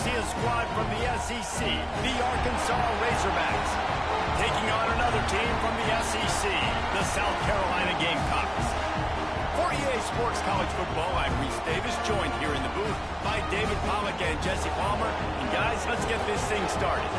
see a squad from the SEC, the Arkansas Razorbacks, taking on another team from the SEC, the South Carolina Gamecocks. For EA Sports College Football, I'm Reese Davis, joined here in the booth by David Pollack and Jesse Palmer. And guys, let's get this thing started.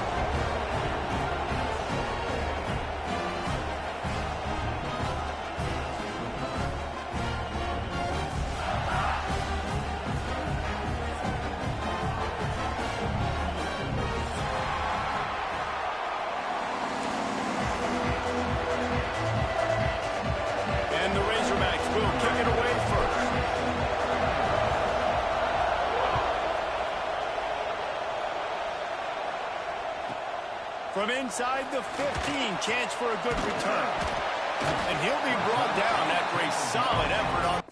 From inside the 15, chance for a good return. And he'll be brought down after a solid effort on...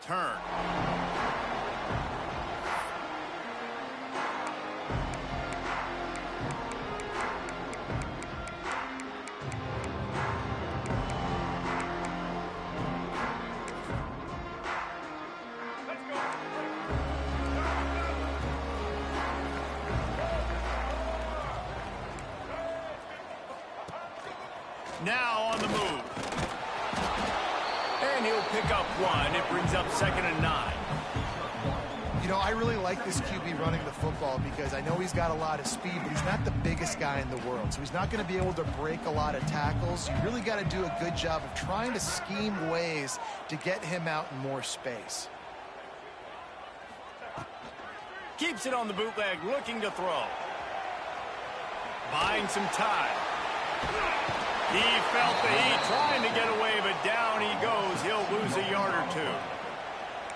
Turn. Now on the move. And he'll pick up one. It brings up 2nd and 9. You know, I really like this QB running the football because I know he's got a lot of speed, but he's not the biggest guy in the world. So he's not going to be able to break a lot of tackles. You really got to do a good job of trying to scheme ways to get him out in more space. Keeps it on the bootleg, looking to throw. Buying some time. He felt the heat, trying to get away, but down he goes. He'll lose a yard or two.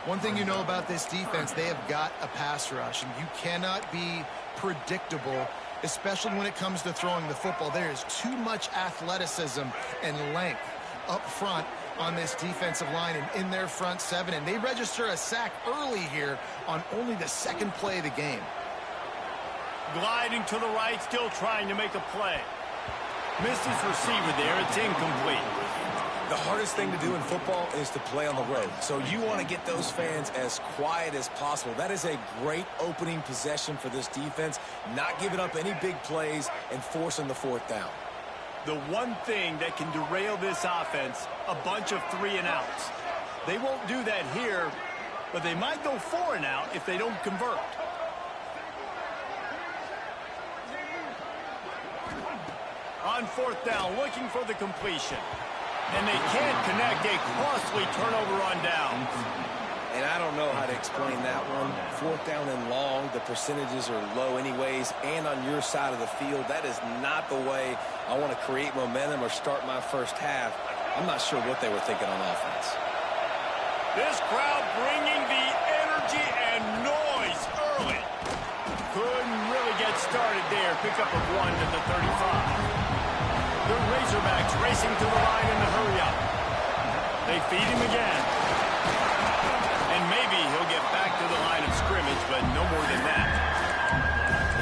One thing you know about this defense, they have got a pass rush, and you cannot be predictable, especially when it comes to throwing the football. There is too much athleticism and length up front on this defensive line and in their front seven, and they register a sack early here on only the 2nd play of the game. Gliding to the right, still trying to make a play. Missed his receiver there. It's incomplete. The hardest thing to do in football is to play on the road. So you want to get those fans as quiet as possible. That is a great opening possession for this defense, not giving up any big plays and forcing the 4th down. The one thing that can derail this offense, a bunch of 3 and outs. They won't do that here, but they might go 4 and out if they don't convert. On 4th down, looking for the completion. And they can't connect, a costly turnover on downs. And I don't know how to explain that one. 4th down and long, the percentages are low anyways, and on your side of the field, that is not the way I want to create momentum or start my first half. I'm not sure what they were thinking on offense. This crowd bringing the energy and noise early. Couldn't really get started there. Pick up a 1 to the 35. The Razorbacks racing to the line in a hurry up. They feed him again. And maybe he'll get back to the line of scrimmage, but no more than that.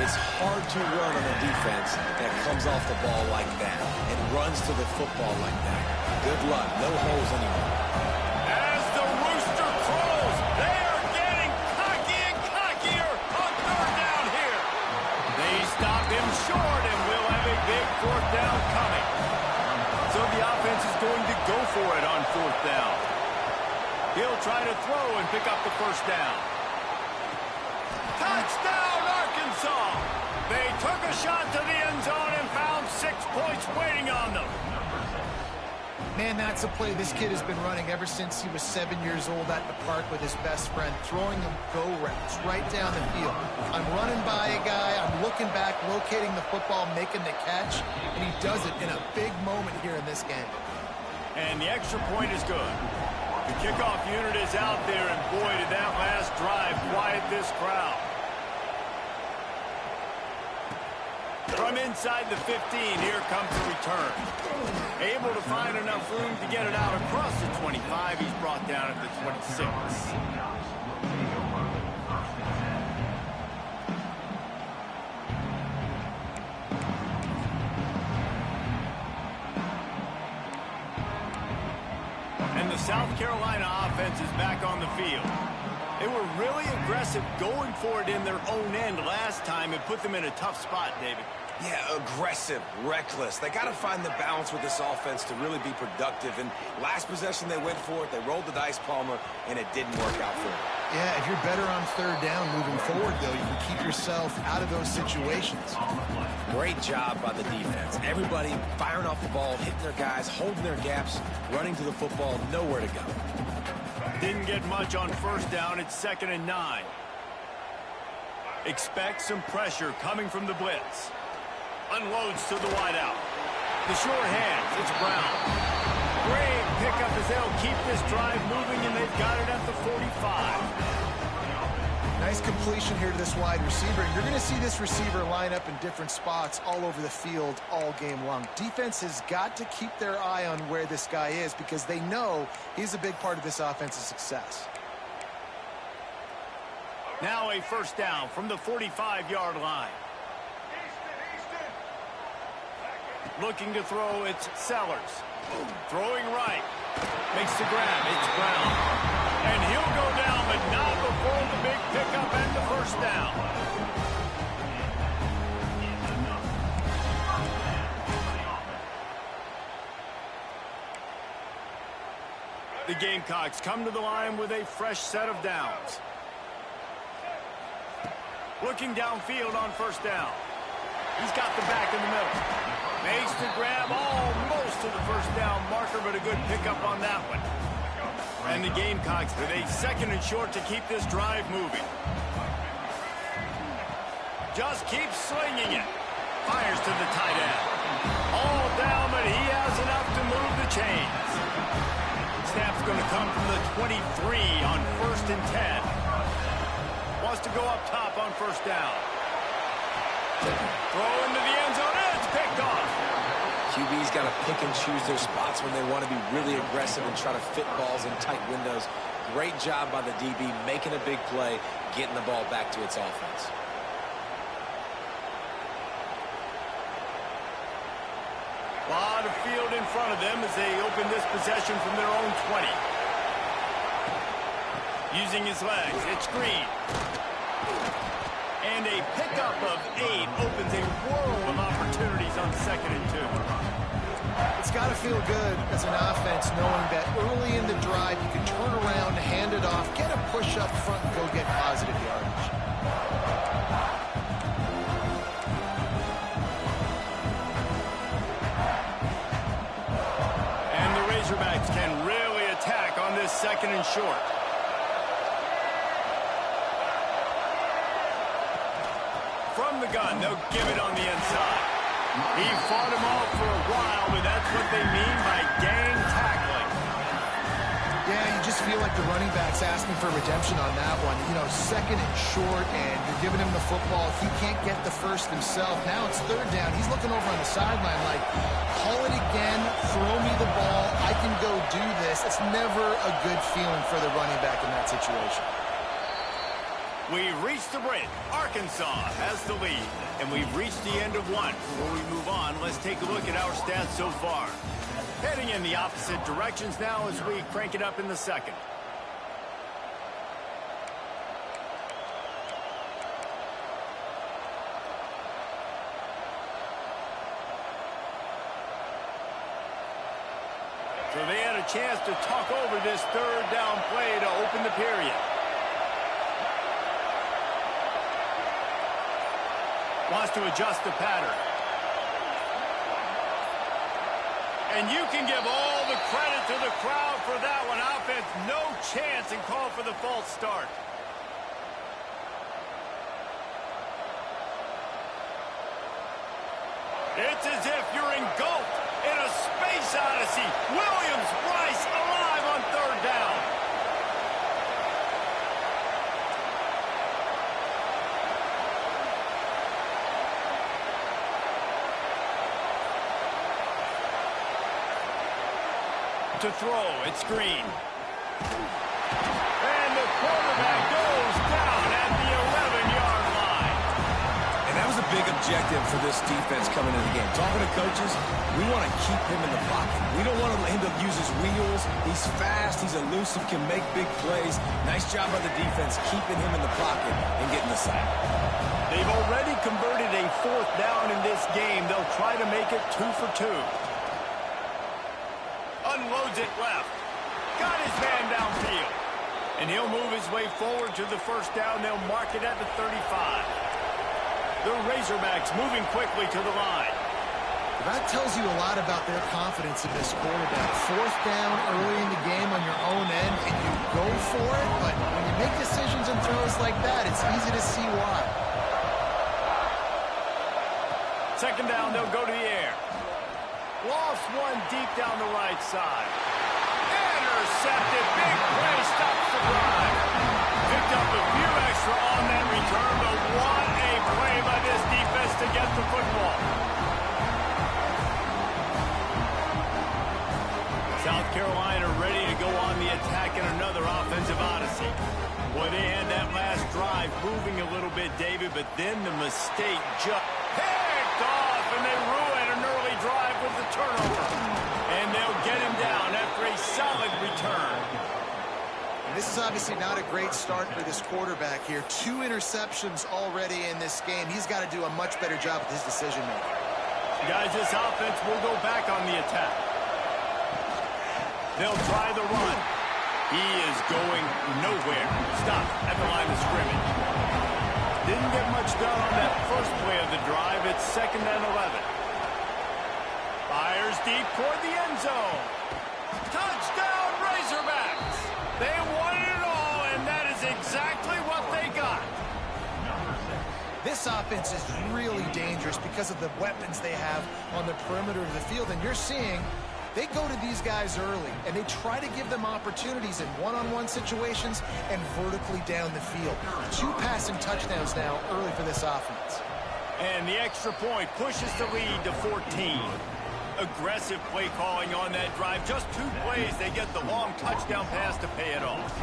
It's hard to run on a defense that comes off the ball like that and runs to the football like that. Good luck. No holes anywhere. As the rooster crows, they try to throw and pick up the first down. Touchdown, Arkansas! They took a shot to the end zone and found 6 points waiting on them. Man, that's a play this kid has been running ever since he was 7 years old at the park with his best friend, throwing him go routes right down the field. I'm running by a guy, I'm looking back, locating the football, making the catch, and he does it in a big moment here in this game. And the extra point is good. The kickoff unit is out there, and boy, did that last drive quiet this crowd. From inside the 15, here comes the return. Able to find enough room to get it out across the 25. He's brought down at the 26. And the South Carolina offense is back on the field. They were really aggressive going for it in their own end last time and put them in a tough spot, David. Yeah, aggressive, reckless. They got to find the balance with this offense to really be productive. And last possession, they went for it. They rolled the dice, Palmer, and it didn't work out for them. Yeah, if you're better on third down moving forward, though, you can keep yourself out of those situations. Great job by the defense. Everybody firing off the ball, hitting their guys, holding their gaps, running to the football, nowhere to go. Didn't get much on first down. It's 2nd and 9. Expect some pressure coming from the blitz. Unloads to the wideout. The sure hands. It's Brown. Great pickup as they'll keep this drive moving, and they've got it at the 45. Nice completion here to this wide receiver. And you're going to see this receiver line up in different spots all over the field all game long. Defense has got to keep their eye on where this guy is because they know he's a big part of this offense's success. Now a first down from the 45-yard line. Looking to throw, it's Sellers. Throwing right. Makes the grab. It's Brown. And he'll go down, but not before the big pickup and the first down. The Gamecocks come to the line with a fresh set of downs. Looking downfield on first down. He's got the back in the middle. Makes the grab almost to the first down marker, but a good pickup on that one. And the Gamecocks with a 2nd and short to keep this drive moving. Just keeps slinging it. Fires to the tight end. All down, but he has enough to move the chains. Snap's going to come from the 23 on 1st and 10. Wants to go up top on first down. Throw into the end zone. It's picked off. QB's got to pick and choose their spots when they want to be really aggressive and try to fit balls in tight windows. Great job by the DB making a big play, getting the ball back to its offense. A lot of field in front of them as they open this possession from their own 20. Using his legs, it's Green. And a pickup of 8 opens a world of opportunities on 2nd and 2. It's got to feel good as an offense knowing that early in the drive you can turn around, hand it off, get a push up front, and go get positive yardage. And the Razorbacks can really attack on this 2nd and short. From the gun, they'll give it on the inside. He fought him off for a while, but that's what they mean by gang tackling. Yeah, you just feel like the running back's asking for redemption on that one. You know, 2nd and short, and you're giving him the football. He can't get the first himself. Now it's 3rd down. He's looking over on the sideline like, call it again, throw me the ball, I can go do this. It's never a good feeling for the running back in that situation. We've reached the break. Arkansas has the lead, and we've reached the end of one. Before we move on, let's take a look at our stats so far. Heading in the opposite directions now as we crank it up in the 2nd. So they had a chance to talk over this third down play to open the period. Wants to adjust the pattern. And you can give all the credit to the crowd for that one. Offense, no chance, and call for the false start. It's as if you're engulfed in a space odyssey. Williams-Brice alive on third down. To throw, it's Green. And the quarterback goes down at the 11-yard line. And that was a big objective for this defense coming into the game. Talking to coaches, we want to keep him in the pocket. We don't want him to use his wheels. He's fast, he's elusive, can make big plays. Nice job by the defense keeping him in the pocket and getting the sack. They've already converted a fourth down in this game. They'll try to make it 2 for 2. Unloads it left. Got his man downfield. And he'll move his way forward to the first down. They'll mark it at the 35. The Razorbacks moving quickly to the line. That tells you a lot about their confidence in this quarterback. Fourth down early in the game on your own end, and you go for it. But when you make decisions and throws like that, it's easy to see why. Second down, they'll go to the air. Lost one deep down the right side. Intercepted. Big play. Stops the drive. Picked up a few extra on that return, but what a play by this defense to get the football. South Carolina ready to go on the attack in another offensive odyssey. Boy, they had that last drive moving a little bit, David, but then the mistake just picked off, and they ruin an early drive with the turnover. And they'll get him down after a solid return. And this is obviously not a great start for this quarterback here. 2 interceptions already in this game. He's got to do a much better job with his decision-making. Guys, this offense will go back on the attack. They'll try the run. He is going nowhere. Stop at the line of scrimmage. Didn't get much done on that first play of the drive. It's 2nd and 11. Fires deep toward the end zone. Touchdown, Razorbacks. They won it all, and that is exactly what they got. This offense is really dangerous because of the weapons they have on the perimeter of the field. And you're seeing they go to these guys early, and they try to give them opportunities in one-on-one situations and vertically down the field. 2 passing touchdowns now early for this offense. And the extra point pushes the lead to 14. Aggressive play calling on that drive. Just 2 plays, they get the long touchdown pass to pay it off.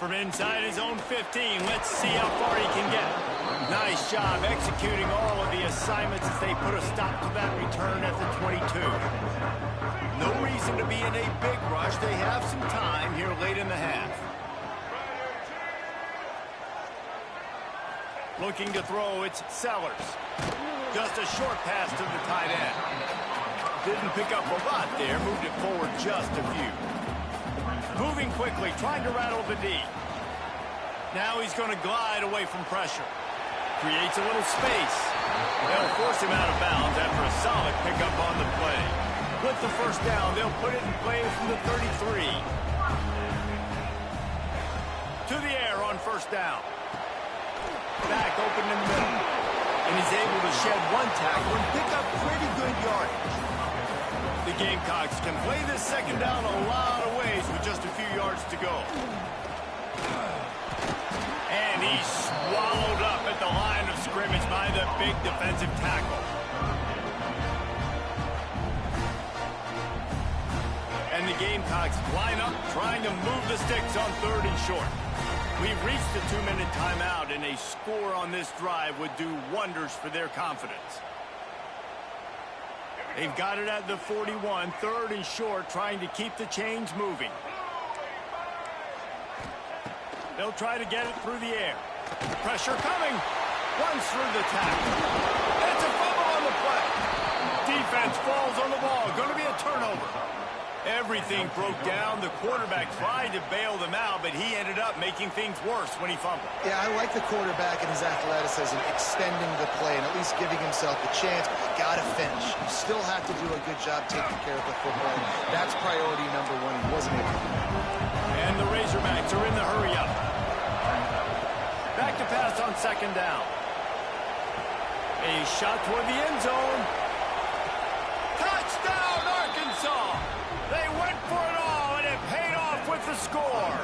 From inside his own 15, let's see how far he can get. Nice job executing all of the assignments as they put a stop to that return at the 22. No reason to be in a big rush. They have some time here late in the half. Looking to throw, it's Sellers. Just a short pass to the tight end. Didn't pick up a lot there, moved it forward just a few. Moving quickly, trying to rattle the D. Now he's going to glide away from pressure. Creates a little space. They'll force him out of bounds after a solid pickup on the play. With the first down, they'll put it in play from the 33. To the air on first down. Back open in the middle. And he's able to shed 1 tackle and pick up pretty good yardage. The Gamecocks can play this second down a lot of ways with just a few yards to go. And he's swallowed up at the line of scrimmage by the big defensive tackle. And the Gamecocks line up trying to move the sticks on 3rd and short. We've reached the 2-minute timeout, and a score on this drive would do wonders for their confidence. They've got it at the 41, 3rd and short, trying to keep the chains moving. They'll try to get it through the air. Pressure coming. Runs through the tackle. And it's a fumble on the play. Defense falls on the ball. Going to be a turnover. Everything broke down. The quarterback tried to bail them out, but he ended up making things worse when he fumbled. Yeah, I like the quarterback and his athleticism, extending the play and at least giving himself a chance, but you got to finish. You still have to do a good job taking care of the football. That's priority number one. He wasn't able to do that. And the Razorbacks are in the hurry-up. Back to pass on second down. A shot toward the end zone. Touchdown, Arkansas! They went for it all, and it paid off with the score.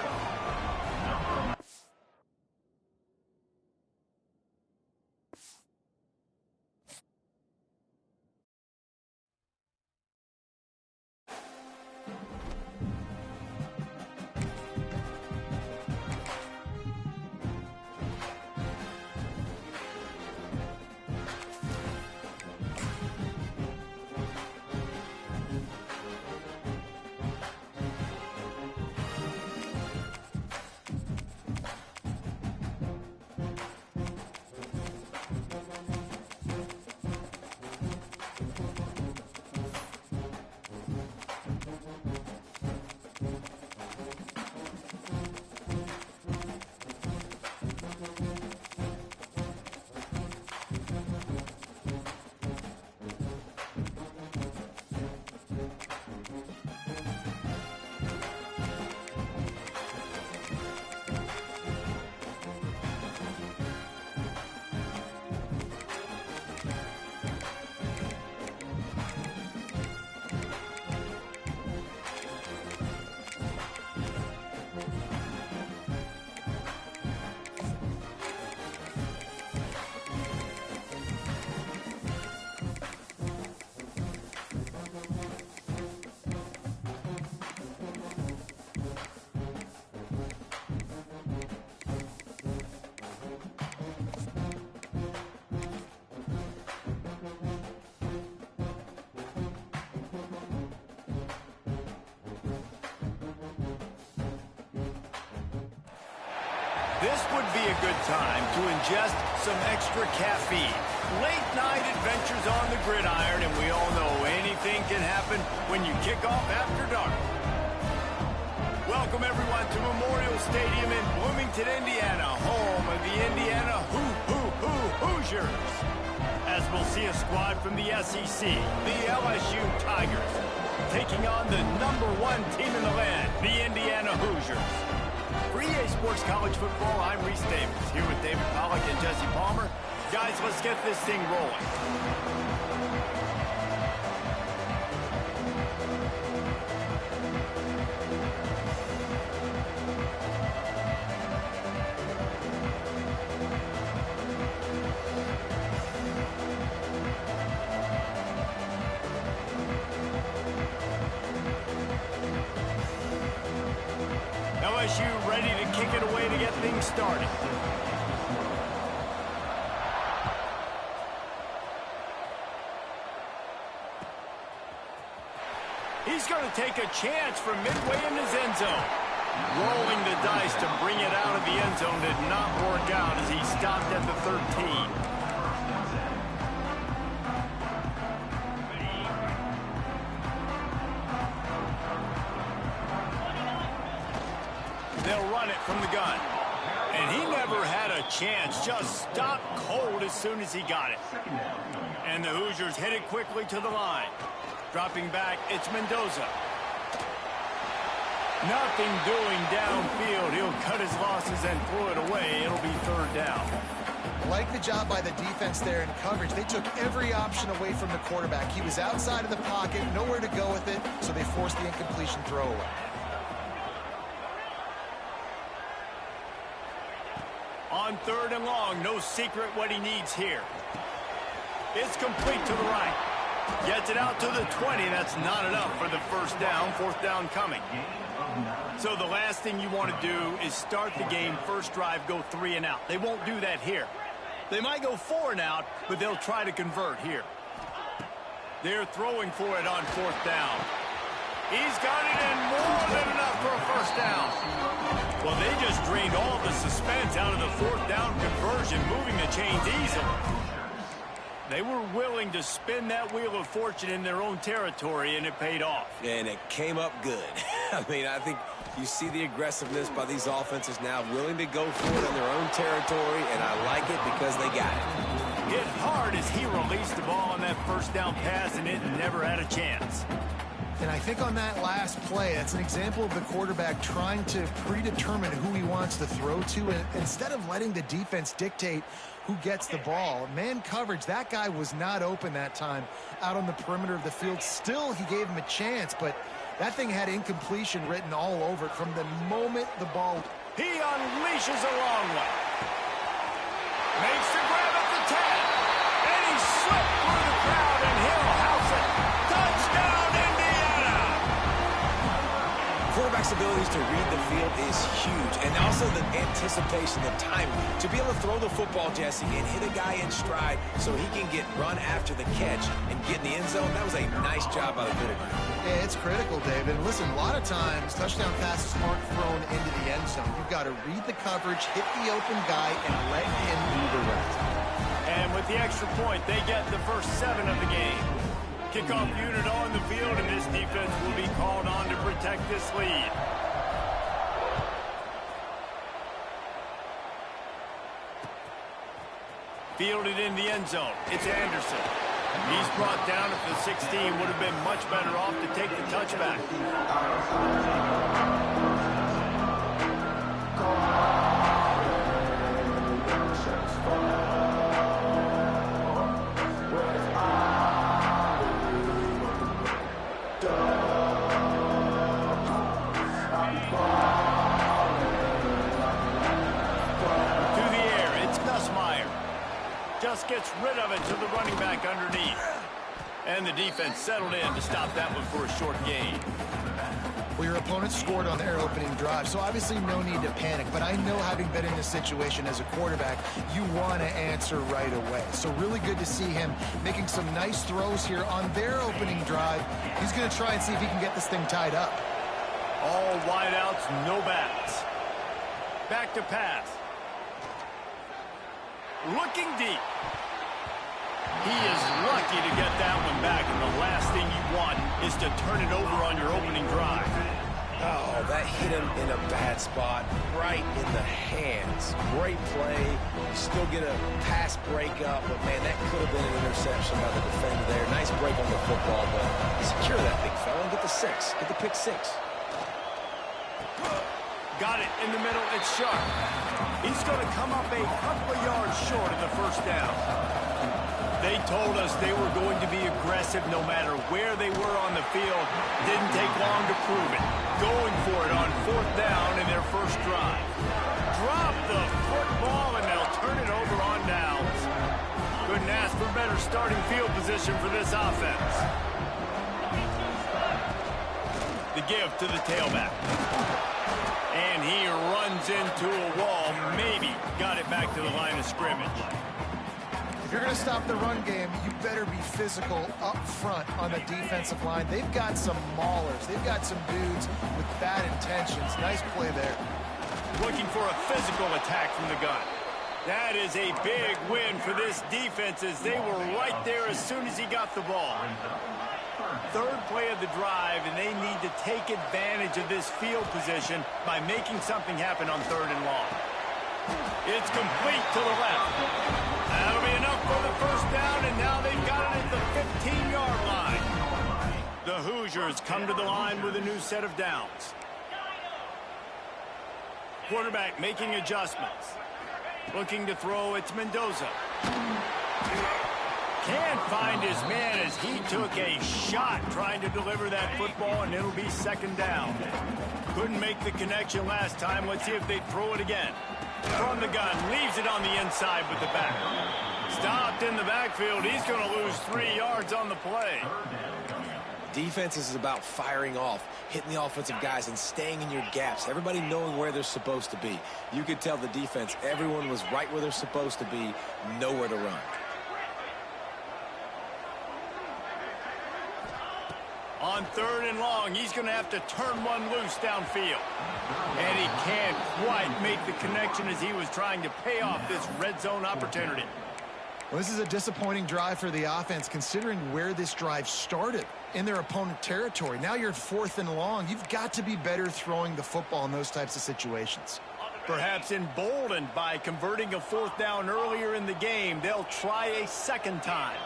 This would be a good time to ingest some extra caffeine. Late night adventures on the gridiron, and we all know anything can happen when you kick off after dark. Welcome everyone to Memorial Stadium in Bloomington, Indiana, home of the Indiana Hoosiers. As we'll see a squad from the SEC, the LSU Tigers, taking on the #1 team in the land, the Indiana Hoosiers. For EA Sports College Football, I'm Reese Davis, here with David Pollack and Jesse Palmer. Guys, let's get this thing rolling. LSU ready to kick it away to get things started. He's going to take a chance from midway in his end zone. Rolling the dice to bring it out of the end zone did not work out as he stopped at the 13. They'll run it from the gun. And he never had a chance. Just stopped cold as soon as he got it. And the Hoosiers hit it quickly to the line. Dropping back, it's Mendoza. Nothing doing downfield. He'll cut his losses and throw it away. It'll be third down. Like the job by the defense there in coverage. They took every option away from the quarterback. He was outside of the pocket, nowhere to go with it, so they forced the incompletion throwaway. On third and long, no secret what he needs here. It's complete to the right. Gets it out to the 20. That's not enough for the first down. Fourth down coming. So the last thing you want to do is start the game, first drive, go 3 and out. They won't do that here. They might go 4 and out, but they'll try to convert here. They're throwing for it on fourth down. He's got it in, more than enough for a first down. Well, they just drained all the suspense out of the fourth down conversion, moving the chains easily. They were willing to spin that wheel of fortune in their own territory, and it paid off. And it came up good. I mean, I think you see the aggressiveness by these offenses now, willing to go for it in their own territory, and I like it because they got it. Hit hard as he released the ball on that first down pass, and it never had a chance. And I think on that last play, that's an example of the quarterback trying to predetermine who he wants to throw to, and instead of letting the defense dictate who gets the ball. Man coverage, that guy was not open that time out on the perimeter of the field. Still, he gave him a chance, but that thing had incompletion written all over it from the moment the ball. He unleashes a long one. Makes the grab at the 10. And he slipped through the crowd, and he'll house it. Touchdown, Indiana! Quarterback's abilities to read the field is huge, and also the anticipation, the timing. To be able to throw the football, Jesse, and hit a guy in stride so he can get run after the catch and get in the end zone, that was a nice job by the quarterback. Yeah, it's critical, David. Listen, a lot of times, touchdown passes aren't thrown into the end zone. You've got to read the coverage, hit the open guy, and let him do the rest. And with the extra point, they get the first 7 of the game. Kickoff unit on the field, and this defense will be called on to protect this lead. Fielded in the end zone. It's Anderson. He's brought down at the 16. Would have been much better off to take the touchback. Just gets rid of it to the running back underneath. And the defense settled in to stop that one for a short gain. Well, your opponent scored on their opening drive, so obviously no need to panic. But I know, having been in this situation as a quarterback, you want to answer right away. So really good to see him making some nice throws here on their opening drive. He's going to try and see if he can get this thing tied up. All wideouts, no backs. Back to pass. Looking deep. He is lucky to get that one back, and the last thing you want is to turn it over on your opening drive. Oh, that hit him in a bad spot, right in the hands. Great play. You still get a pass breakup, but, man, that could have been an interception by the defender there. Nice break on the football, but secure that big fella and get the 6. Get the pick 6. Got it in the middle. It's Sharp. He's going to come up a couple of yards short of the first down. They told us they were going to be aggressive no matter where they were on the field. Didn't take long to prove it. Going for it on 4th down in their first drive. Drop the football, and they'll turn it over on downs. Couldn't ask for better starting field position for this offense. The give to the tailback. And he runs into a wall. Maybe got it back to the line of scrimmage. If you're going to stop the run game, you better be physical up front on the defensive line. They've got some maulers. They've got some dudes with bad intentions. Nice play there. Looking for a physical attack from the gun. That is a big win for this defense, as they were right there as soon as he got the ball. 3rd play of the drive, and they need to take advantage of this field position by making something happen on 3rd and long. It's complete to the left. That'll be enough for the first down, and now they've got it at the 15-yard line. The Hoosiers come to the line with a new set of downs. Quarterback making adjustments. Looking to throw, it's Mendoza. Can't find his man as he took a shot trying to deliver that football, and it'll be 2nd down. Couldn't make the connection last time. Let's see if they throw it again. From the gun, leaves it on the inside with the back. Stopped in the backfield. He's going to lose 3 yards on the play. Defense is about firing off, hitting the offensive guys, and staying in your gaps. Everybody knowing where they're supposed to be. You could tell the defense, everyone was right where they're supposed to be, nowhere to run. On 3rd and long, he's going to have to turn one loose downfield. And he can't quite make the connection as he was trying to pay off this red zone opportunity. Well, this is a disappointing drive for the offense, considering where this drive started in their opponent territory. Now you're at 4th and long. You've got to be better throwing the football in those types of situations. Perhaps emboldened by converting a 4th down earlier in the game, they'll try a second time.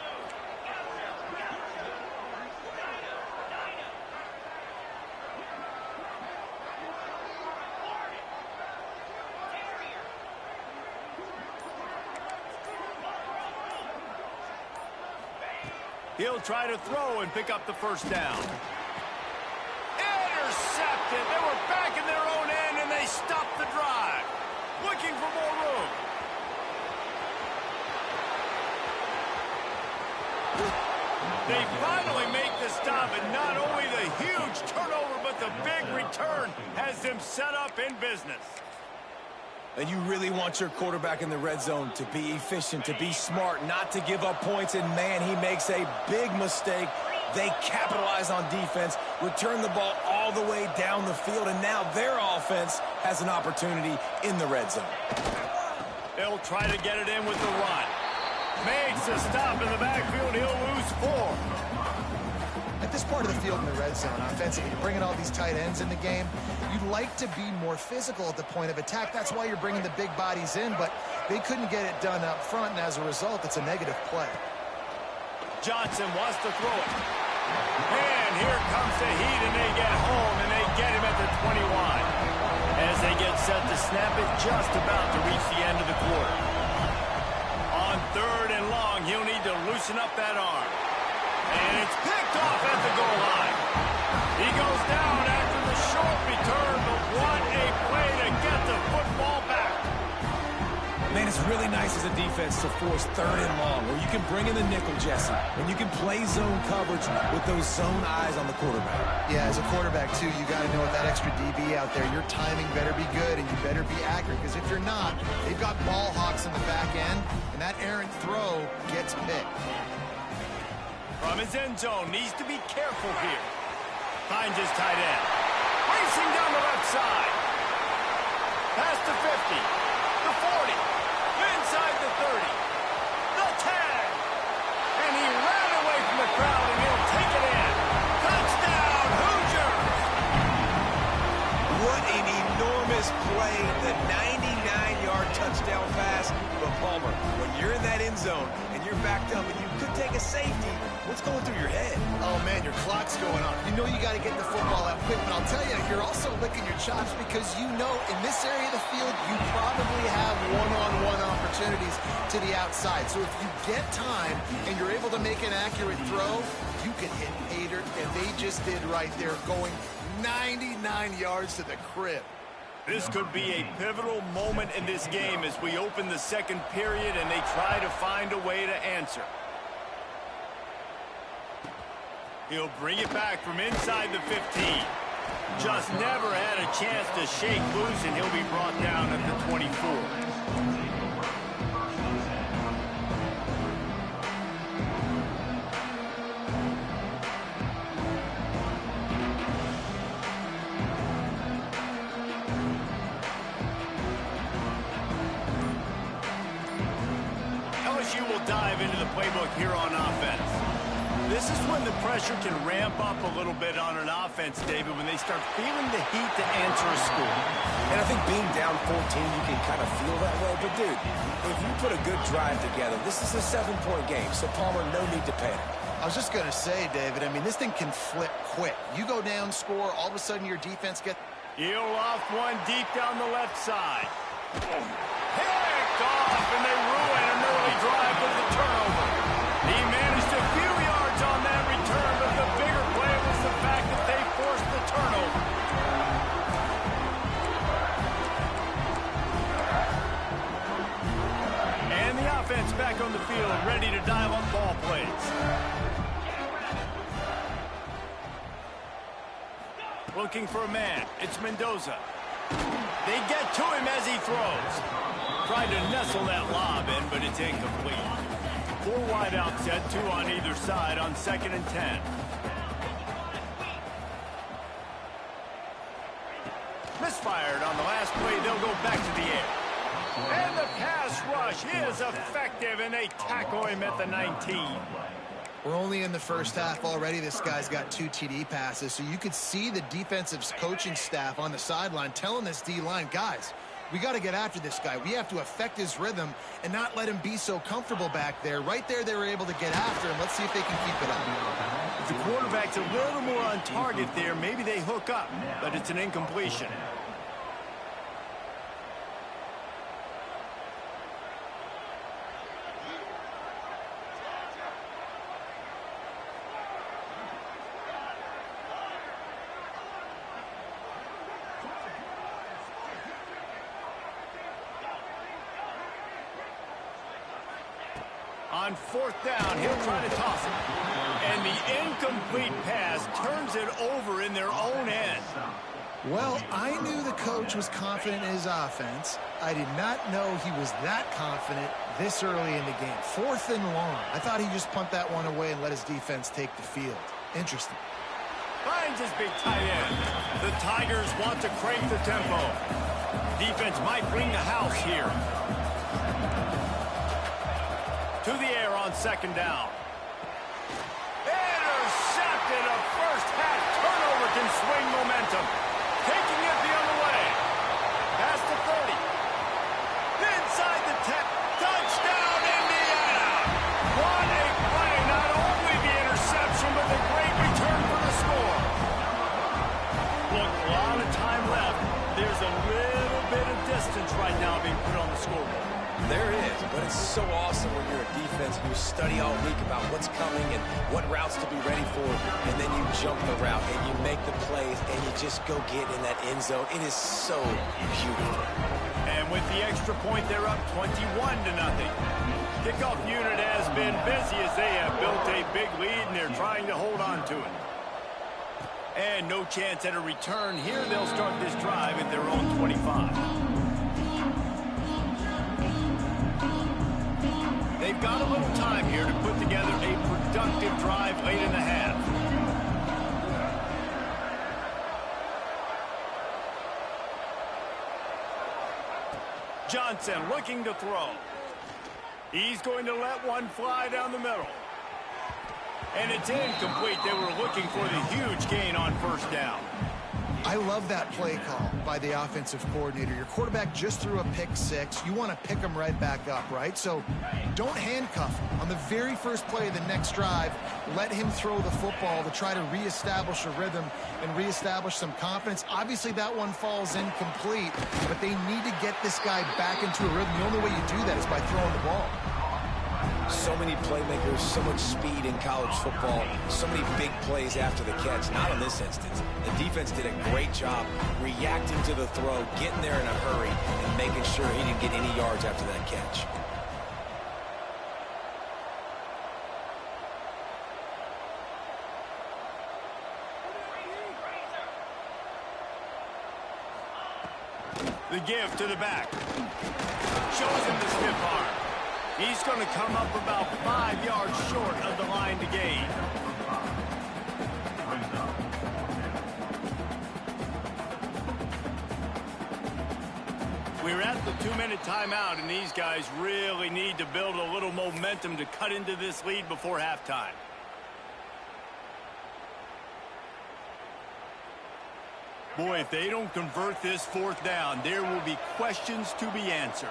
He'll try to throw and pick up the first down. Intercepted. They were back in their own end, and they stopped the drive. Looking for more room. They finally make the stop, and not only the huge turnover, but the big return has them set up in business. And you really want your quarterback in the red zone to be efficient, to be smart, not to give up points. And, man, he makes a big mistake. They capitalize on defense, return the ball all the way down the field, and now their offense has an opportunity in the red zone. They'll try to get it in with the run. Makes a stop in the backfield. He'll lose 4. At this part of the field in the red zone, offensively, you're bringing all these tight ends in the game. You'd like to be more physical at the point of attack. That's why you're bringing the big bodies in, but they couldn't get it done up front, and as a result, it's a negative play. Johnson wants to throw it. And here comes the heat, and they get home, and they get him at the 21. As they get set to snap it, just about to reach the end of the quarter. On 3rd and long, he'll need to loosen up that arm. And it's picked off at the goal line. He goes down after the short return, but what a play to get the football back. Man, it's really nice as a defense to force 3rd and long, where you can bring in the nickel, Jesse, and you can play zone coverage with those zone eyes on the quarterback. Yeah, as a quarterback, too, you got to know with that extra DB out there, your timing better be good and you better be accurate, because if you're not, they've got ball hawks in the back end, and that errant throw gets picked. From his end zone, needs to be careful here. Finds his tight end. Racing down the left side. Past the 50. The 40. Inside the 30. The 10. And he ran away from the crowd, and he'll take it in. Touchdown, Hoosiers! What an enormous play. The 99-yard touchdown pass from Palmer. When you're in that end zone and you're backed up and you could take a safety, what's going through your head? Oh, man, your clock's going on. You know you got to get the football out quick, but I'll tell you, you're also licking your chops because you know in this area of the field, you probably have one-on-one opportunities to the outside. So if you get time and you're able to make an accurate throw, you can hit Hader, and they just did right there, going 99 yards to the crib. This could be a pivotal moment in this game as we open the second period and they try to find a way to answer. He'll bring it back from inside the 15. Just never had a chance to shake loose, and he'll be brought down at the 24. LSU will dive into the playbook here on offense. This is when the pressure can ramp up a little bit on an offense, David, when they start feeling the heat to answer a score. And I think being down 14, you can kind of feel that way. But, dude, if you put a good drive together, this is a 7-point game, so Palmer, no need to panic. I was just going to say, David, I mean, this thing can flip quick. You go down, score, all of a sudden your defense gets... He'll off one deep down the left side. Picked off, and they ruin an early drive with the turnover. He managed a few yards on that return, but the bigger play was the fact that they forced the turnover. And the offense back on the field, ready to dive on ball plays. Looking for a man. It's Mendoza. They get to him as he throws. Tried to nestle that lob in, but it's incomplete. 4 wide out set, 2 on either side on 2nd and 10. Misfired on the last play. They'll go back to the air. And the pass rush is effective, and they tackle him at the 19. We're only in the first half already. This guy's got 2 TD passes, so you could see the defensive coaching staff on the sideline telling this D-line, guys, we got to get after this guy. We have to affect his rhythm and not let him be so comfortable back there. Right there, they were able to get after him. Let's see if they can keep it up. If the quarterback's a little more on target there, maybe they hook up, but it's an incompletion. On 4th down, he'll try to toss it. And the incomplete pass turns it over in their own end. Well, I knew the coach was confident in his offense. I did not know he was that confident this early in the game. 4th and long. I thought he'd just punt that one away and let his defense take the field. Interesting. Finds his big tight end. The Tigers want to crank the tempo. Defense might bring the house here. To the air on 2nd down. Intercepted. A first-half turnover can swing momentum. Taking it the other way. Past the 30. Inside the 10. Touchdown, Indiana. What a play. Not only the interception, but the great return for the score. Look, a lot of time left. There's a little bit of distance right now being put on the scoreboard. There is, but it's so awesome when you're a defense and you study all week about what's coming and what routes to be ready for, and then you jump the route and you make the plays and you just go get in that end zone. It is so beautiful. And with the extra point, they're up 21-0. Kickoff unit has been busy as they have built a big lead and they're trying to hold on to it. And no chance at a return here. They'll start this drive at their own 25. They've got a little time here to put together a productive drive late in the half. Johnson looking to throw. He's going to let one fly down the middle. And it's incomplete. They were looking for the huge gain on 1st down. I love that play call by the offensive coordinator. Your quarterback just threw a pick 6. You want to pick him right back up, right? So don't handcuff him. On the very first play of the next drive, let him throw the football to try to reestablish a rhythm and reestablish some confidence. Obviously, that one falls incomplete, but they need to get this guy back into a rhythm. The only way you do that is by throwing the ball. So many playmakers, so much speed in college football, so many big plays after the catch. Not in this instance. The defense did a great job reacting to the throw, getting there in a hurry, and making sure he didn't get any yards after that catch. The give to the back. Shows him the stiff arm. He's going to come up about 5 yards short of the line to gain. We're at the 2-minute timeout, and these guys really need to build a little momentum to cut into this lead before halftime. Boy, if they don't convert this 4th down, there will be questions to be answered.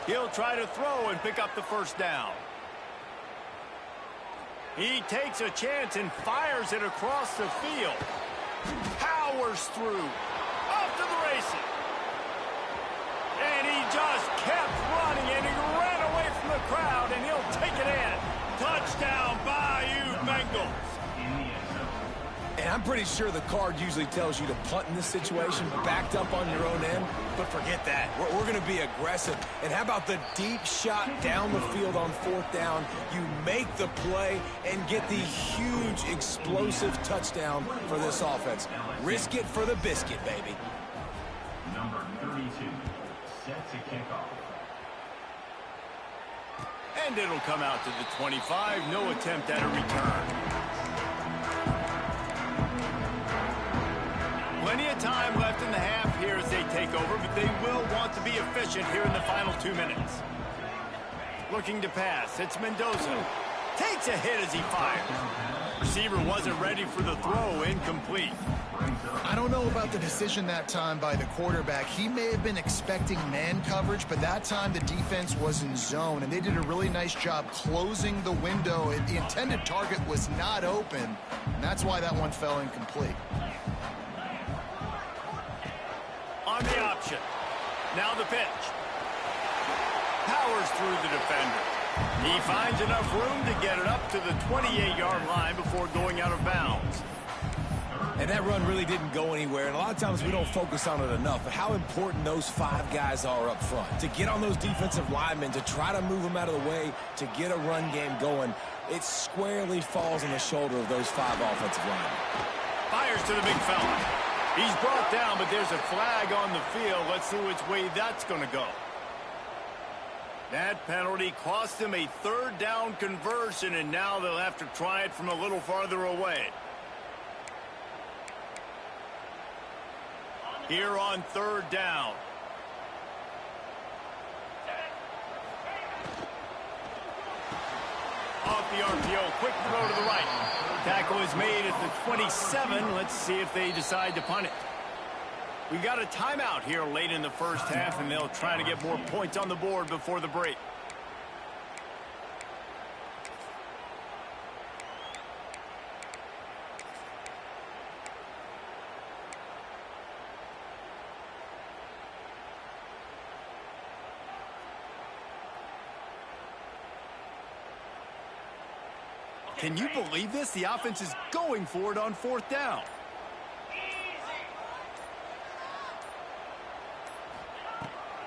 He'll try to throw and pick up the 1st down. He takes a chance and fires it across the field. Powers through. Off to the races. And he just kept running, and he ran away from the crowd, and he'll take it in. Touchdown, Bayou Bengals. And I'm pretty sure the card usually tells you to punt in this situation, backed up on your own end. But forget that. We're going to be aggressive. And how about the deep shot down the field on 4th down? You make the play and get the huge explosive touchdown for this offense. Risk it for the biscuit, baby. Number 32, set to kick off. And it'll come out to the 25. No attempt at a return. Plenty of time left in the half here as they take over, but they will want to be efficient here in the final 2 minutes. Looking to pass. It's Mendoza. Takes a hit as he fires. Receiver wasn't ready for the throw. Incomplete. I don't know about the decision that time by the quarterback. He may have been expecting man coverage, but that time the defense was in zone, and they did a really nice job closing the window. The intended target was not open, and that's why that one fell incomplete. On the option. Now the pitch. Powers through the defender. He finds enough room to get it up to the 28-yard line before going out of bounds. And that run really didn't go anywhere, and a lot of times we don't focus on it enough, but how important those 5 guys are up front. To get on those defensive linemen, to try to move them out of the way, to get a run game going, it squarely falls on the shoulder of those 5 offensive linemen. Fires to the big fella. He's brought down, but there's a flag on the field. Let's see which way that's going to go. That penalty cost them a 3rd down conversion, and now they'll have to try it from a little farther away. Here on 3rd down. Off the RPO, quick throw to the right. Tackle is made at the 27. Let's see if they decide to punt it. We got a timeout here late in the first half, and they'll try to get more points on the board before the break. Can you believe this? The offense is going for it on 4th down.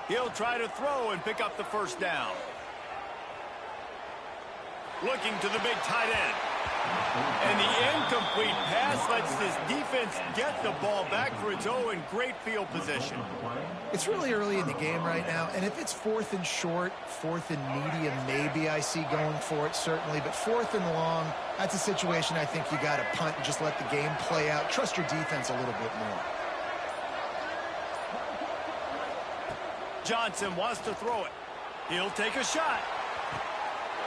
He'll try to throw and pick up the 1st down. Looking to the big tight end. And the incomplete pass lets this defense get the ball back for its own great field position. It's really early in the game right now, and if it's 4th and short, 4th and medium, maybe I see going for it, certainly. But 4th and long, that's a situation I think you got to punt and just let the game play out. Trust your defense a little bit more. Johnson wants to throw it. He'll take a shot.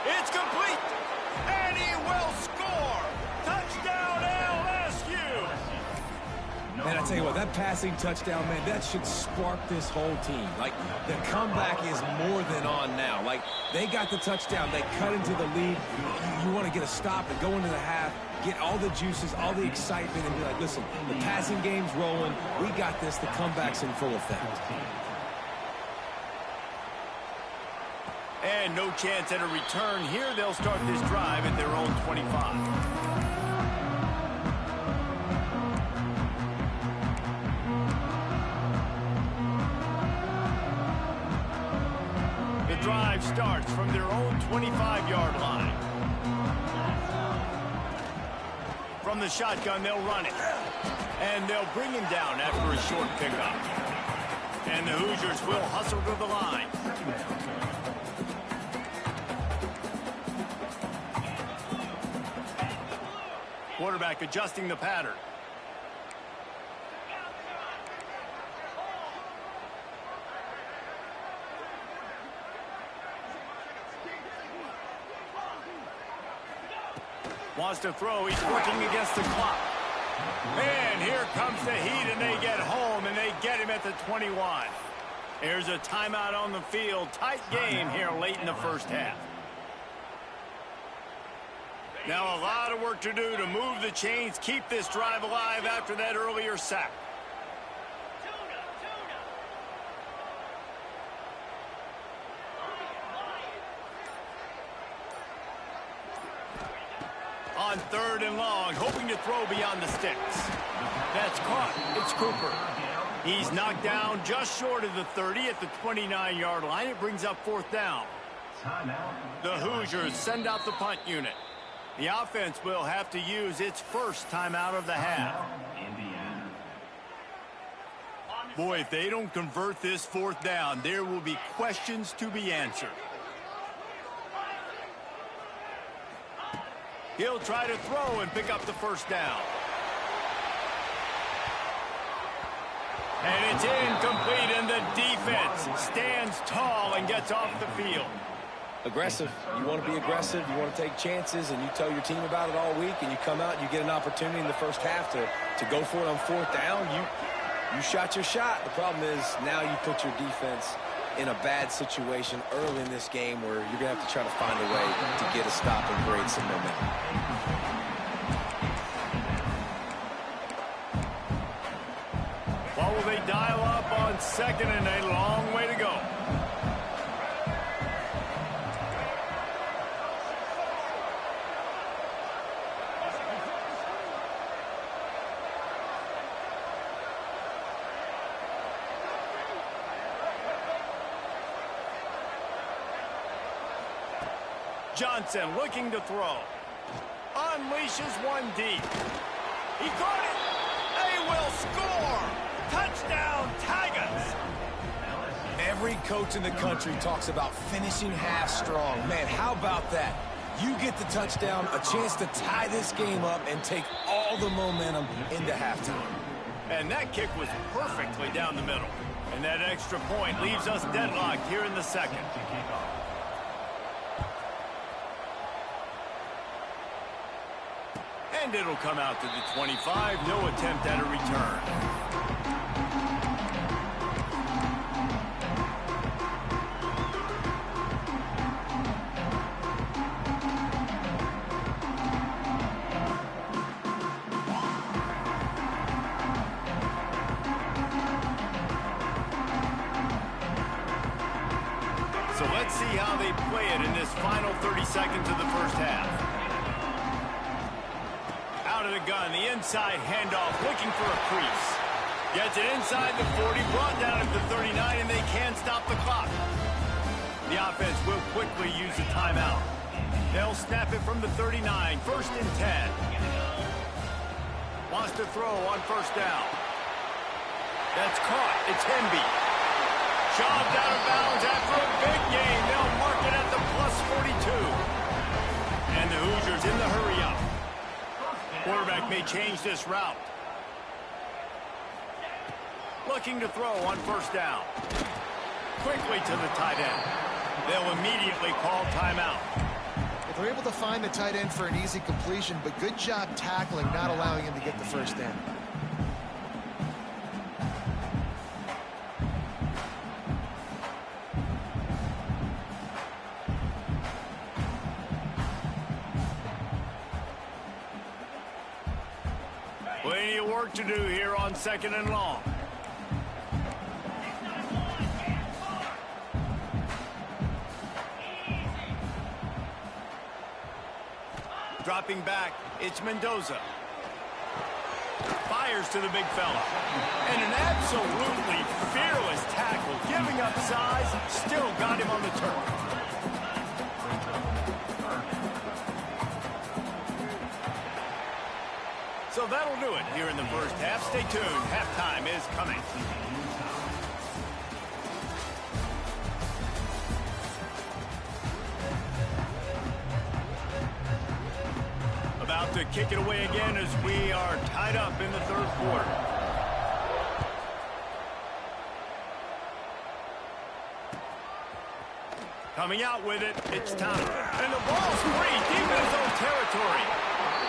It's complete. And he will score. Touchdown LSU. Man, I tell you what, that passing touchdown, man, that should spark this whole team. Like, the comeback is more than on now. Like, they got the touchdown. They cut into the lead. You want to get a stop and go into the half, get all the juices, all the excitement, and be like, listen, the passing game's rolling. We got this. The comeback's in full effect. And no chance at a return here. They'll start this drive at their own 25. The drive starts from their own 25-yard line. From the shotgun, they'll run it. And they'll bring him down after a short pickup. And the Hoosiers will hustle to the line. Quarterback adjusting the pattern. Wants to throw. He's working against the clock. And here comes the heat, and they get home, and they get him at the 21. There's a timeout on the field. Tight game here late in the first half. Now a lot of work to do to move the chains, keep this drive alive after that earlier sack. On 3rd and long, hoping to throw beyond the sticks. That's caught. It's Cooper. He's knocked down just short of the 30 at the 29-yard line. It brings up 4th down. The Hoosiers send out the punt unit. The offense will have to use its first timeout of the half. Boy, if they don't convert this 4th down, there will be questions to be answered. He'll try to throw and pick up the first down. And it's incomplete, and the defense stands tall and gets off the field. Aggressive. You want to be aggressive. You want to take chances, and you tell your team about it all week, and you come out and you get an opportunity in the first half to go for it on fourth down. You shot your shot. The problem is now you put your defense in a bad situation early in this game where you're going to have to try to find a way to get a stop and create some momentum. What will they dial up on second and a long way to go? Johnson looking to throw. Unleashes one deep. He got it. They will score. Touchdown, Tigers. Every coach in the country talks about finishing half strong. Man, how about that? You get the touchdown, a chance to tie this game up and take all the momentum into halftime. And that kick was perfectly down the middle. And that extra point leaves us deadlocked here in the second. And it'll come out to the 25. No attempt at a return. So let's see how they play it in this final 30 seconds of the first half. Out of the gun, the inside handoff, looking for a crease. Gets it inside the 40, brought down at the 39, and they can't stop the clock. The offense will quickly use a timeout. They'll snap it from the 39, first and 10. Wants to throw on first down. That's caught. It's Hemby. Shoved out of bounds after a big gain. They'll mark it at the plus 42. And the Hoosiers in the hurry up. Quarterback may change this route. Looking to throw on first down. Quickly to the tight end. They'll immediately call timeout. They're able to find the tight end for an easy completion, but good job tackling, not allowing him to get the first down. Plenty of work to do here on second and long. Dropping back, it's Mendoza. Fires to the big fella. And an absolutely fearless tackle, giving up size, still got him on the turf. So that'll do it here in the first half. Stay tuned. Halftime is coming. About to kick it away again as we are tied up in the third quarter. Coming out with it, it's time. And the ball's free, deep in his own territory.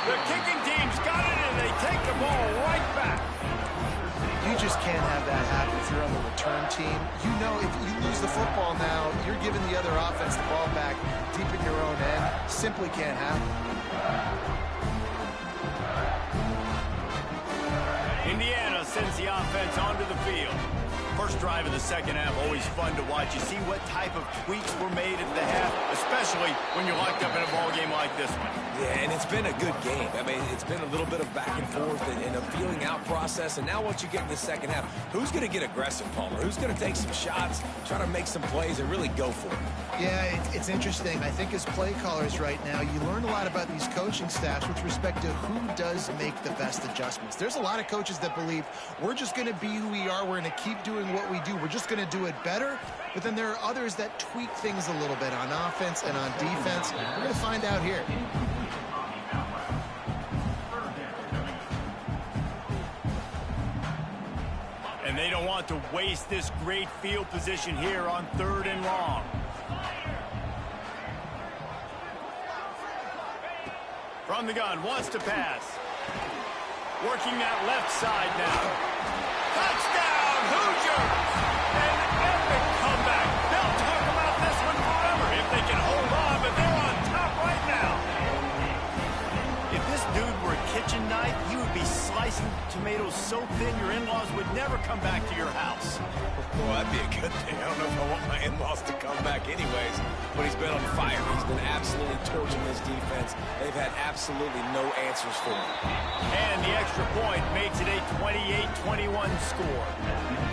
The kicking team's got it, and they take the ball right back. You just can't have that happen if you're on the return team. You know if you lose the football now, you're giving the other offense the ball back deep in your own end. Simply can't happen. Indiana sends the offense onto the field. First drive of the second half, always fun to watch. You see what type of tweaks were made at the half, especially when you're locked up in a ball game like this one. Yeah, and it's been a good game. I mean, it's been a little bit of back and forth and a feeling out process. And now once you get in the second half, who's going to get aggressive, Palmer? Who's going to take some shots, try to make some plays, and really go for it? Yeah, it's interesting. I think as play callers right now, you learn a lot about these coaching staffs with respect to who does make the best adjustments. There's a lot of coaches that believe we're just going to be who we are. We're going to keep doing what we do. We're just going to do it better. But then there are others that tweak things a little bit on offense and on defense. We're going to find out here. They don't want to waste this great field position here on 3rd and long. From the gun, wants to pass. Working that left side now. Touchdown, Hoosiers! An epic comeback. They'll talk about this one forever if they can hold on, but they're on top right now. If this dude were a kitchen knife, he would be slicing tomatoes so thin your in-laws would never come back to your house. Well, that'd be a good thing. I don't know if I want my in-laws to come back anyways, but he's been on fire. He's been absolutely torching this defense. They've had absolutely no answers for him. And the extra point makes it a 28-21 score.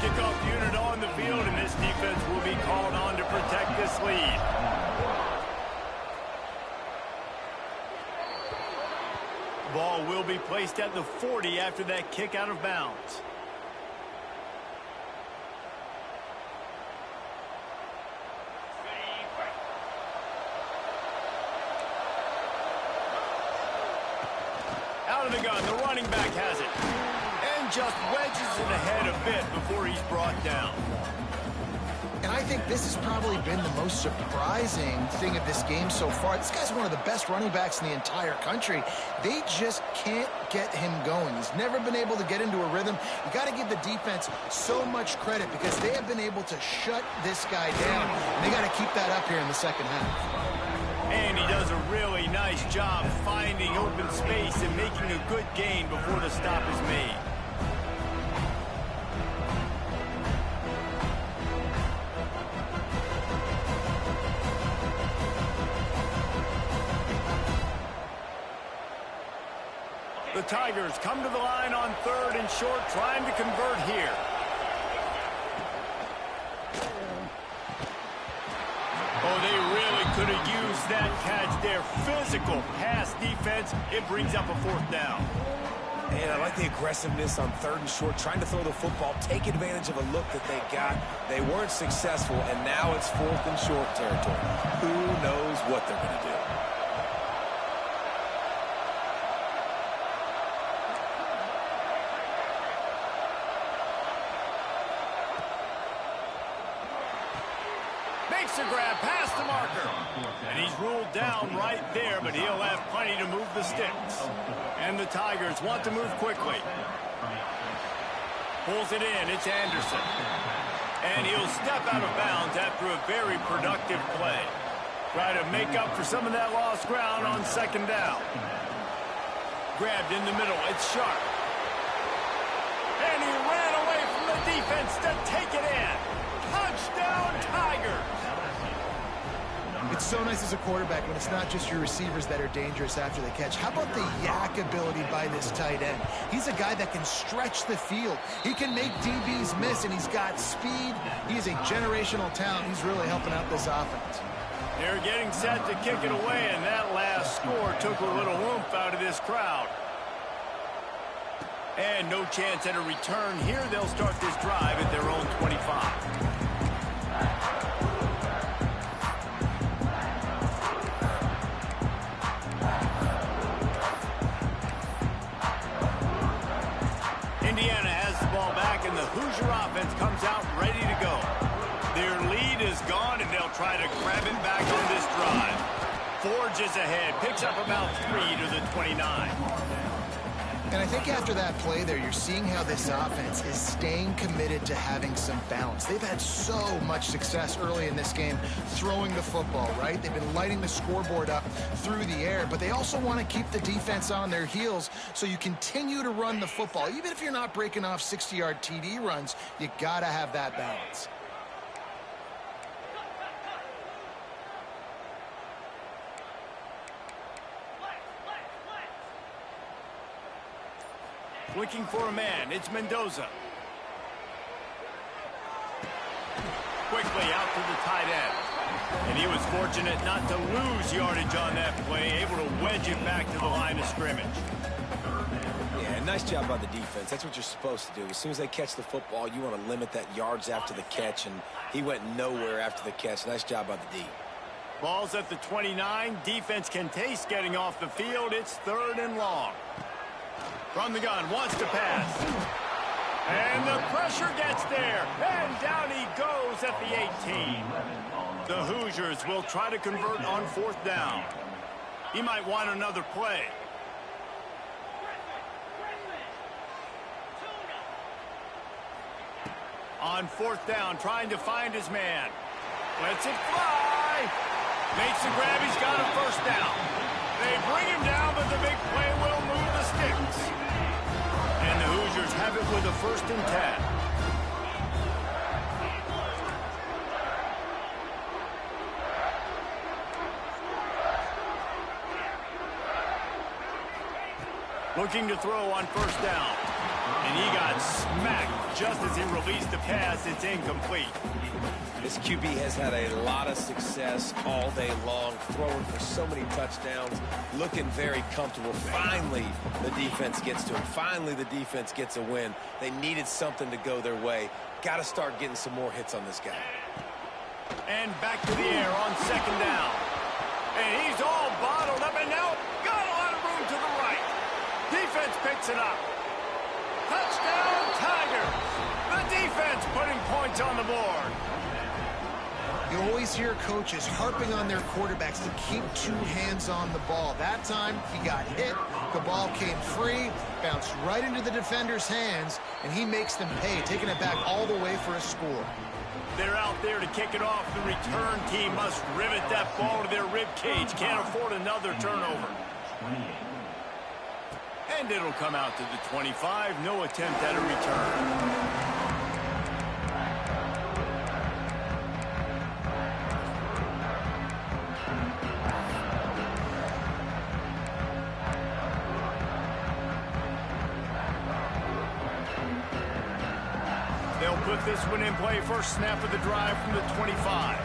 Kickoff unit on the field, and this defense will be called on to protect this lead. Ball will be placed at the 40 after that kick out of bounds. Out of the gun, the running back has it. And just wedges it ahead a bit before he's brought down. And I think this has probably been the most surprising thing of this game so far. This guy's one of the best running backs in the entire country. They just can't get him going. He's never been able to get into a rhythm. You got to give the defense so much credit because they have been able to shut this guy down. And they got to keep that up here in the second half. And he does a really nice job finding open space and making a good gain before the stop is made. The Tigers come to the line on 3rd and short, trying to convert here. Oh, they really could have used that catch there. Physical pass defense. It brings up a 4th down. And I like the aggressiveness on 3rd and short, trying to throw the football, take advantage of a look that they got. They weren't successful, and now it's 4th and short territory. Who knows what they're going to do? Makes a grab past the marker. And he's ruled down right there, but he'll have plenty to move the sticks. And the Tigers want to move quickly. Pulls it in. It's Anderson. And he'll step out of bounds after a very productive play. Try to make up for some of that lost ground on 2nd down. Grabbed in the middle. It's Sharp. And he ran away from the defense to take it in. Touchdown, Tigers! It's so nice as a quarterback when it's not just your receivers that are dangerous after the catch. How about the yak ability by this tight end? He's a guy that can stretch the field. He can make DBs miss, and he's got speed. He is a generational talent. He's really helping out this offense. They're getting set to kick it away, and that last score took a little oomph out of this crowd. And no chance at a return here. They'll start this drive at their own 25. Indiana has the ball back, and the Hoosier offense comes out ready to go. Their lead is gone, and they'll try to grab it back on this drive. Forges ahead, picks up about 3 to the 29. And I think after that play there, you're seeing how this offense is staying committed to having some balance. They've had so much success early in this game throwing the football, right? They've been lighting the scoreboard up through the air, but they also want to keep the defense on their heels so you continue to run the football. Even if you're not breaking off 60-yard TD runs, you got to have that balance. Looking for a man. It's Mendoza. Quickly out to the tight end. And he was fortunate not to lose yardage on that play, able to wedge it back to the line of scrimmage. Yeah, nice job by the defense. That's what you're supposed to do. As soon as they catch the football, you want to limit that yards after the catch, and he went nowhere after the catch. Nice job by the D. Ball's at the 29. Defense can taste getting off the field. It's 3rd and long. From the gun, wants to pass. And the pressure gets there. And down he goes at the 18. The Hoosiers will try to convert on 4th down. He might want another play. On 4th down, trying to find his man. Lets it fly. Makes the grab. He's got a 1st down. They bring him down, but the big play will move the sticks. And the Hoosiers have it with a 1st and 10. Looking to throw on 1st down. And he got smacked just as he released the pass. It's incomplete. This QB has had a lot of success all day long, throwing for so many touchdowns, looking very comfortable. Finally, the defense gets to him. Finally, the defense gets a win. They needed something to go their way. Got to start getting some more hits on this guy. And back to the air on 2nd down. And he's all bottled up, and now got a lot of room to the right. Defense picks it up. Touchdown, Tigers. The defense putting points on the board. You always hear coaches harping on their quarterbacks to keep 2 hands on the ball. That time, he got hit. The ball came free, bounced right into the defender's hands, and he makes them pay, taking it back all the way for a score. They're out there to kick it off. The return team must rivet that ball to their rib cage. Can't afford another turnover. And it'll come out to the 25. No attempt at a return. They'll put this one in play. First snap of the drive from the 25.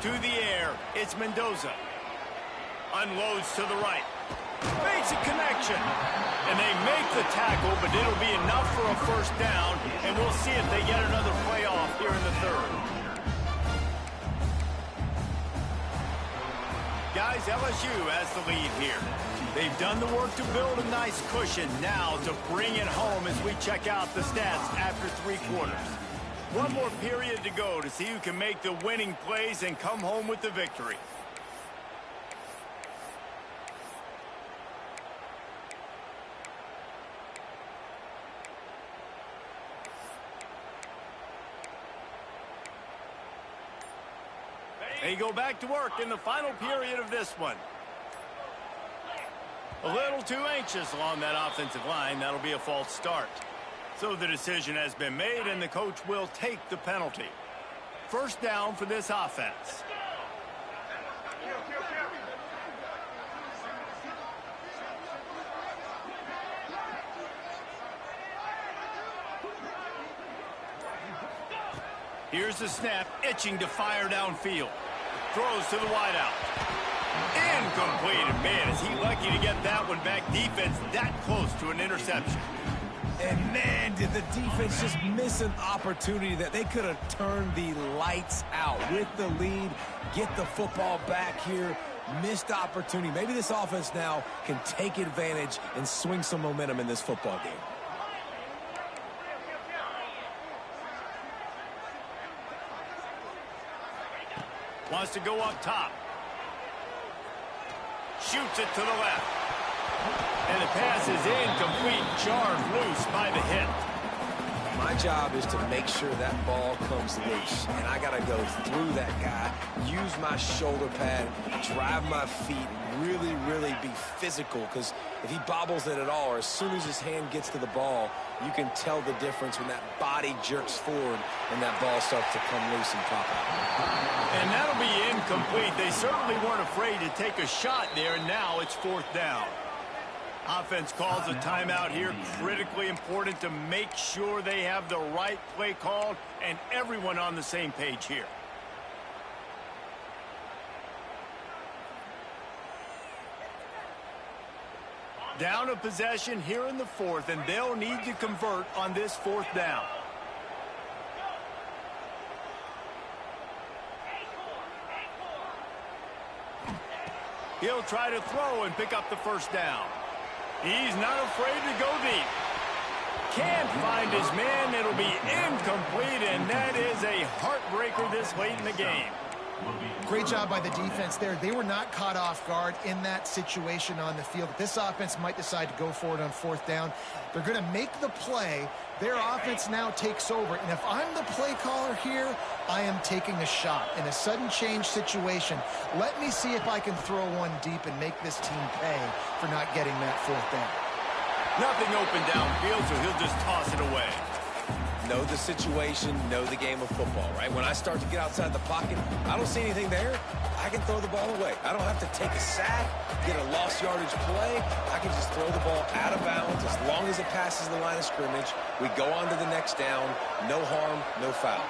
To the air, it's Mendoza. Unloads to the right. Makes a connection. And they make the tackle, but it'll be enough for a 1st down. And we'll see if they get another play off here in the 3rd. Guys, LSU has the lead here. They've done the work to build a nice cushion. Now to bring it home as we check out the stats after 3 quarters. One more period to go to see who can make the winning plays and come home with the victory. They go back to work in the final period of this one. A little too anxious along that offensive line. That'll be a false start. So the decision has been made, and the coach will take the penalty. 1st down for this offense. Here's the snap, itching to fire downfield. Throws to the wideout. Incomplete. And man, is he lucky to get that one back. Defense that close to an interception. And man, did the defense just miss an opportunity that they could have turned the lights out with the lead, get the football back here. Missed opportunity. Maybe this offense now can take advantage and swing some momentum in this football game. Wants to go up top. Shoots it to the left. And the pass is incomplete. Jarred loose by the hit. My job is to make sure that ball comes loose. And I got to go through that guy, use my shoulder pad, drive my feet, really, really be physical. Because if he bobbles it at all, or as soon as his hand gets to the ball, you can tell the difference when that body jerks forward and that ball starts to come loose and pop out. And that'll be incomplete. They certainly weren't afraid to take a shot there, and now it's 4th down. Offense calls a timeout here. Critically important to make sure they have the right play called and everyone on the same page here. Down a possession here in the 4th, and they'll need to convert on this 4th down. He'll try to throw and pick up the 1st down. He's not afraid to go deep. Can't find his man. It'll be incomplete, and that is a heartbreaker this late in the game. Great job by the defense there. They were not caught off guard in that situation on the field. This offense might decide to go for it on 4th down. They're going to make the play. Their offense now takes over. And if I'm the play caller here, I am taking a shot in a sudden change situation. Let me see if I can throw one deep and make this team pay for not getting that 4th down. Nothing open downfield, so he'll just toss it away. Know the situation, know the game of football, right? When I start to get outside the pocket, I don't see anything there, I can throw the ball away. I don't have to take a sack, get a lost yardage play. I can just throw the ball out of bounds as long as it passes the line of scrimmage. We go on to the next down. No harm, no foul.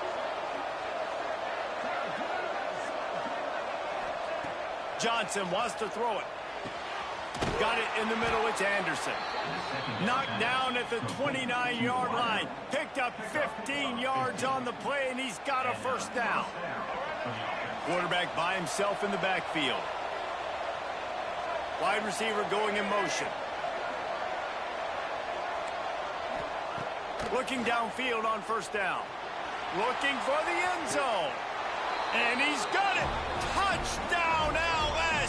Johnson wants to throw it. Got it in the middle. It's Anderson. Knocked down at the 29-yard line. Picked up 15 yards on the play, and he's got a 1st down. Quarterback by himself in the backfield. Wide receiver going in motion. Looking downfield on 1st down. Looking for the end zone. And he's got it. Touchdown, LSU.